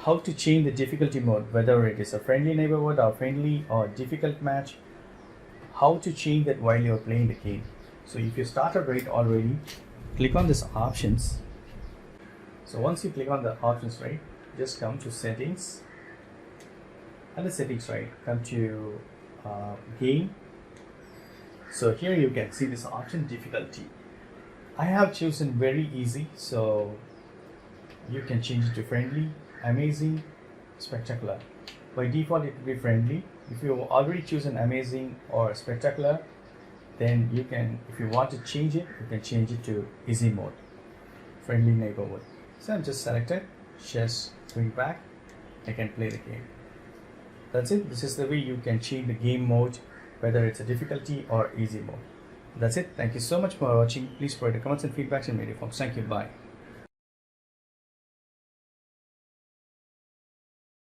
how to change the difficulty mode, whether it is a friendly neighborhood or friendly or difficult match, how to change that while you're playing the game. So if you started right already, click on this options. So once you click on the options, right, just come to settings, and the settings, right, come to game. So here you can see this option difficulty. I have chosen very easy, so you can change it to friendly, amazing, spectacular. By default it will be friendly. If you already chosen amazing or spectacular, then you can, if you want to change it, you can change it to easy mode, friendly neighborhood. So I'm just selected, just going back, I can play the game. That's it. This is the way you can change the game mode, whether it's a difficulty or easy mode. That's it. Thank you so much for watching. Please provide the comments and feedbacks in media forms. Thank you. Bye.